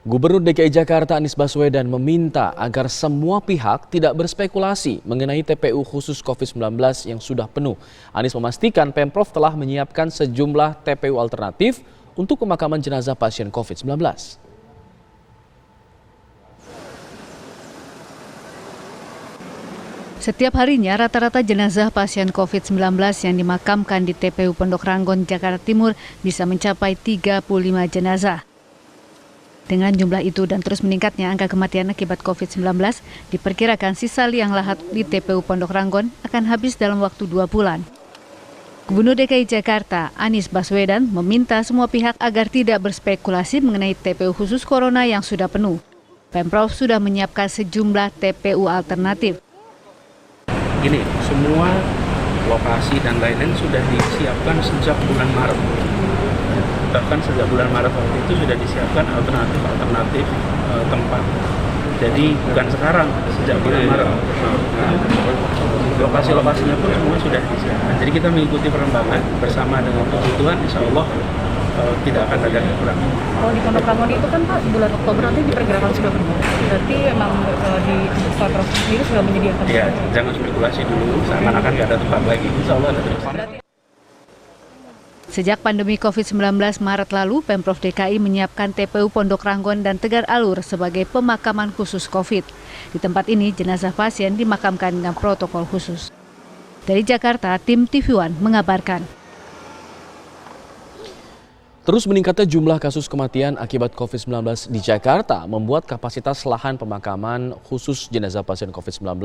Gubernur DKI Jakarta Anies Baswedan meminta agar semua pihak tidak berspekulasi mengenai TPU khusus COVID-19 yang sudah penuh. Anies memastikan Pemprov telah menyiapkan sejumlah TPU alternatif untuk pemakaman jenazah pasien COVID-19. Setiap harinya rata-rata jenazah pasien COVID-19 yang dimakamkan di TPU Pondok Ranggon, Jakarta Timur bisa mencapai 35 jenazah. Dengan jumlah itu dan terus meningkatnya angka kematian akibat COVID-19, diperkirakan sisa liang lahat di TPU Pondok Ranggon akan habis dalam waktu 2 bulan. Gubernur DKI Jakarta Anies Baswedan meminta semua pihak agar tidak berspekulasi mengenai TPU khusus corona yang sudah penuh. Pemprov sudah menyiapkan sejumlah TPU alternatif. Ini semua lokasi dan lain-lain sudah disiapkan sejak bulan Maret. Bahkan sejak bulan Maret waktu itu sudah disiapkan alternatif tempat. Jadi bukan sekarang, sejak bulan Maret. Lokasi-lokasinya pun semua sudah disiapkan. Jadi kita mengikuti perkembangan bersama dengan kebutuhan, insya Allah tidak akan ada kekurangan. Kalau di Pondok Ranggon itu kan Pak, bulan Oktober nanti diperkirakan sudah penuh. Berarti emang di Pemprov sendiri sudah menyediakan. Ya, jangan spekulasi dulu, seakan-akan nggak ada tempat lagi. Insya Allah ada tempat. Sejak pandemi COVID-19 Maret lalu, Pemprov DKI menyiapkan TPU Pondok Ranggon dan Tegar Alur sebagai pemakaman khusus COVID. Di tempat ini, jenazah pasien dimakamkan dengan protokol khusus. Dari Jakarta, tim TV One mengabarkan. Terus meningkatnya jumlah kasus kematian akibat COVID-19 di Jakarta membuat kapasitas lahan pemakaman khusus jenazah pasien COVID-19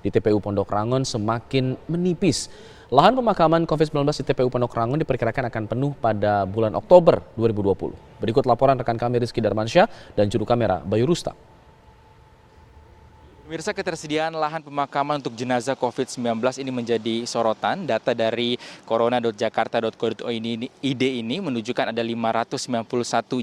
di TPU Pondok Ranggon semakin menipis. Lahan pemakaman COVID-19 di TPU Pondok Ranggon diperkirakan akan penuh pada bulan Oktober 2020. Berikut laporan rekan kami Rizky Darmansyah dan juru kamera Bayu Rustam. Pemirsa, ketersediaan lahan pemakaman untuk jenazah COVID-19 ini menjadi sorotan. Data dari corona.jakarta.go.id ini menunjukkan ada 591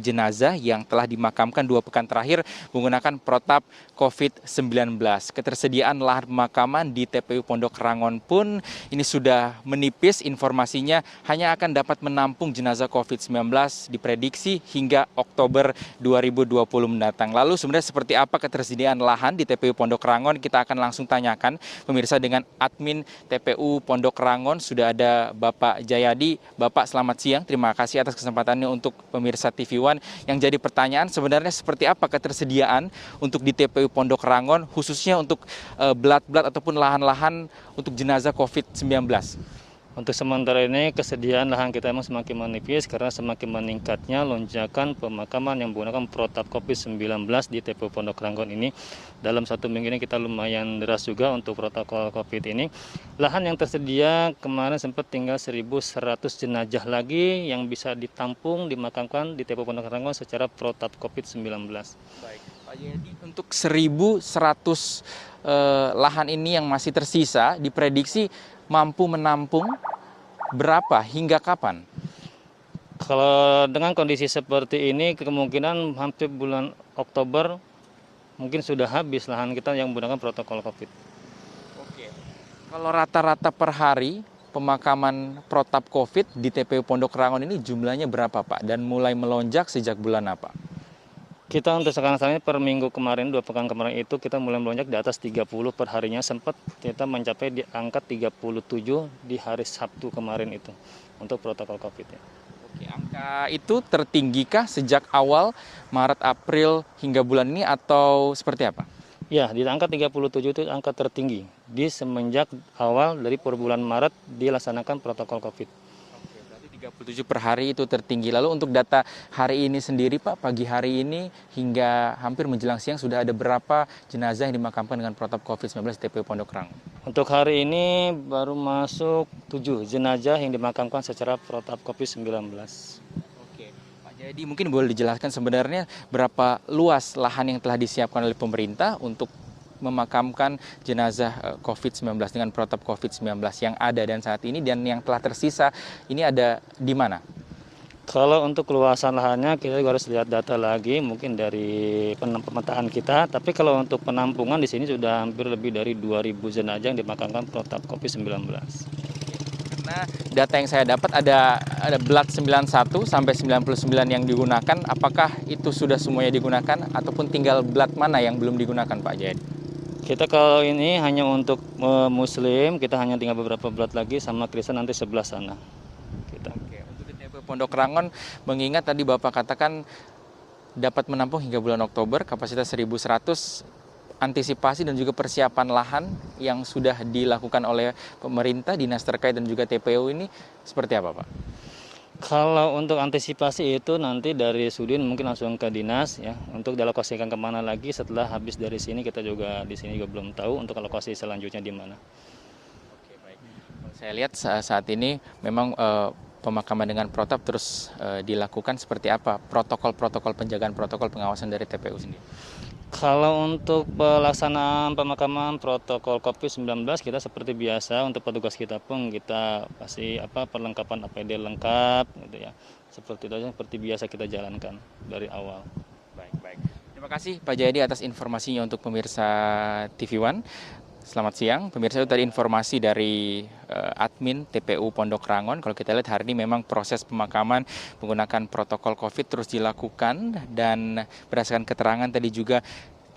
jenazah yang telah dimakamkan 2 pekan terakhir menggunakan protap COVID-19. Ketersediaan lahan pemakaman di TPU Pondok Ranggon pun ini sudah menipis. Informasinya hanya akan dapat menampung jenazah COVID-19 diprediksi hingga Oktober 2020 mendatang. Lalu sebenarnya seperti apa ketersediaan lahan di TPU Pondok Ranggon? Kita akan langsung tanyakan pemirsa dengan admin TPU Pondok Ranggon. Sudah ada Bapak Jayadi. Bapak, selamat siang. Terima kasih atas kesempatannya untuk pemirsa TV One. Yang jadi pertanyaan sebenarnya seperti apa ketersediaan untuk di TPU Pondok Ranggon khususnya untuk belat-belat ataupun lahan-lahan untuk jenazah COVID-19? Untuk sementara ini kesediaan lahan kita memang semakin menipis karena semakin meningkatnya lonjakan pemakaman yang menggunakan protap COVID-19 di TPU Pondok Ranggon ini. Dalam 1 minggu ini kita lumayan deras juga untuk protokol COVID ini. Lahan yang tersedia kemarin sempat tinggal 1.100 jenazah lagi yang bisa ditampung, dimakamkan di TPU Pondok Ranggon secara protap COVID-19. Baik, Pak Jayadi, untuk 1.100 lahan ini yang masih tersisa diprediksi mampu menampung berapa hingga kapan? Kalau dengan kondisi seperti ini kemungkinan hampir bulan Oktober mungkin sudah habis lahan kita yang menggunakan protokol COVID. Oke. Kalau rata-rata per hari pemakaman protap COVID di TPU Pondok Ranggon ini jumlahnya berapa, Pak? Dan mulai melonjak sejak bulan apa? Kita untuk sekarang ini per minggu kemarin, 2 pekan kemarin itu kita mulai melonjak di atas 30 per harinya. Sempat kita mencapai di angka 37 di hari Sabtu kemarin itu untuk protokol COVID. Oke, angka itu tertinggikah sejak awal Maret, April hingga bulan ini atau seperti apa? Ya, di angka 37 itu angka tertinggi di semenjak awal dari per bulan Maret dilaksanakan protokol COVID. 37 per hari itu tertinggi. Lalu untuk data hari ini sendiri, Pak, pagi hari ini hingga hampir menjelang siang sudah ada berapa jenazah yang dimakamkan dengan protap COVID-19 di TPU Pondok Ranggon? Untuk hari ini baru masuk 7 jenazah yang dimakamkan secara protap COVID-19. Oke, Pak Jayadi, mungkin boleh dijelaskan sebenarnya berapa luas lahan yang telah disiapkan oleh pemerintah untuk memakamkan jenazah COVID-19 dengan protap COVID-19 yang ada dan saat ini dan yang telah tersisa ini ada di mana? Kalau untuk keluasan lahannya kita juga harus lihat data lagi mungkin dari pemetaan kita. Tapi kalau untuk penampungan di sini sudah hampir lebih dari 2.000 jenazah yang dimakamkan protap COVID-19. Karena data yang saya dapat ada blat 91 sampai 99 yang digunakan. Apakah itu sudah semuanya digunakan ataupun tinggal blat mana yang belum digunakan Pak Jayadi? Kita kalau ini hanya untuk Muslim, kita hanya tinggal beberapa blat lagi, sama Kristen nanti sebelah sana. Oke, untuk di TPU Pondok Rangon, mengingat tadi Bapak katakan dapat menampung hingga bulan Oktober kapasitas 1.100, antisipasi dan juga persiapan lahan yang sudah dilakukan oleh pemerintah, dinas terkait dan juga TPU ini seperti apa Pak? Kalau untuk antisipasi itu nanti dari Sudin mungkin langsung ke dinas ya, untuk dialokasikan kemana lagi setelah habis dari sini, kita juga di sini juga belum tahu untuk alokasi selanjutnya di mana. Oke, baik. Saya lihat saat ini memang pemakaman dengan protap terus dilakukan. Seperti apa protokol penjagaan, protokol pengawasan dari TPU sendiri? Kalau untuk pelaksanaan pemakaman protokol COVID-19 kita seperti biasa, untuk petugas kita pun kita pasti perlengkapan APD lengkap gitu ya. Seperti itu aja, seperti biasa kita jalankan dari awal. Baik. Terima kasih Pak Jayadi atas informasinya untuk pemirsa TV One. Selamat siang, pemirsa, itu tadi informasi dari admin TPU Pondok Rangon. Kalau kita lihat hari ini memang proses pemakaman menggunakan protokol COVID terus dilakukan, dan berdasarkan keterangan tadi juga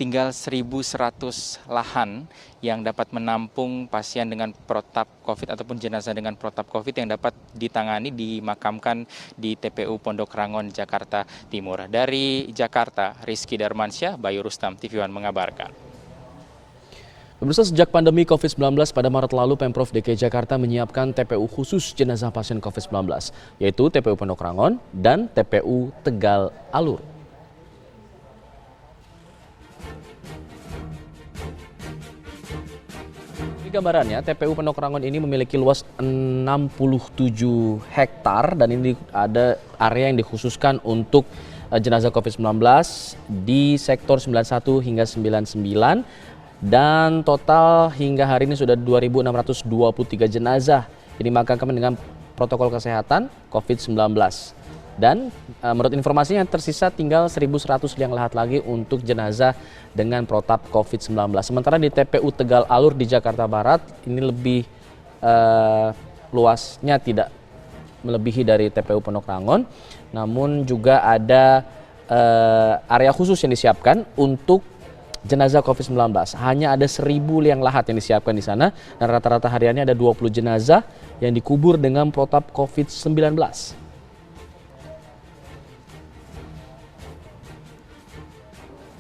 tinggal 1.100 lahan yang dapat menampung pasien dengan protap COVID ataupun jenazah dengan protap COVID yang dapat ditangani, dimakamkan di TPU Pondok Rangon, Jakarta Timur. Dari Jakarta, Rizky Darmansyah, Bayu Rustam, TV One mengabarkan. Pemirsa, sejak pandemi COVID-19 pada Maret lalu, Pemprov DKI Jakarta menyiapkan TPU khusus jenazah pasien COVID-19, yaitu TPU Pondok Rangon dan TPU Tegal Alur. Ini gambarannya, TPU Pondok Rangon ini memiliki luas 67 hektar dan ini ada area yang dikhususkan untuk jenazah COVID-19 di sektor 91 hingga 99. Dan total hingga hari ini sudah 2.623 jenazah yang dimakamkan dengan protokol kesehatan COVID-19. Dan menurut informasi yang tersisa tinggal 1.100 liang lahat lagi untuk jenazah dengan protap COVID-19. Sementara di TPU Tegal Alur di Jakarta Barat ini lebih luasnya tidak melebihi dari TPU Pondok Rangon. Namun juga ada area khusus yang disiapkan untuk jenazah COVID-19. Hanya ada 1.000 liang lahat yang disiapkan di sana, dan rata-rata hariannya ada 20 jenazah yang dikubur dengan protap COVID-19.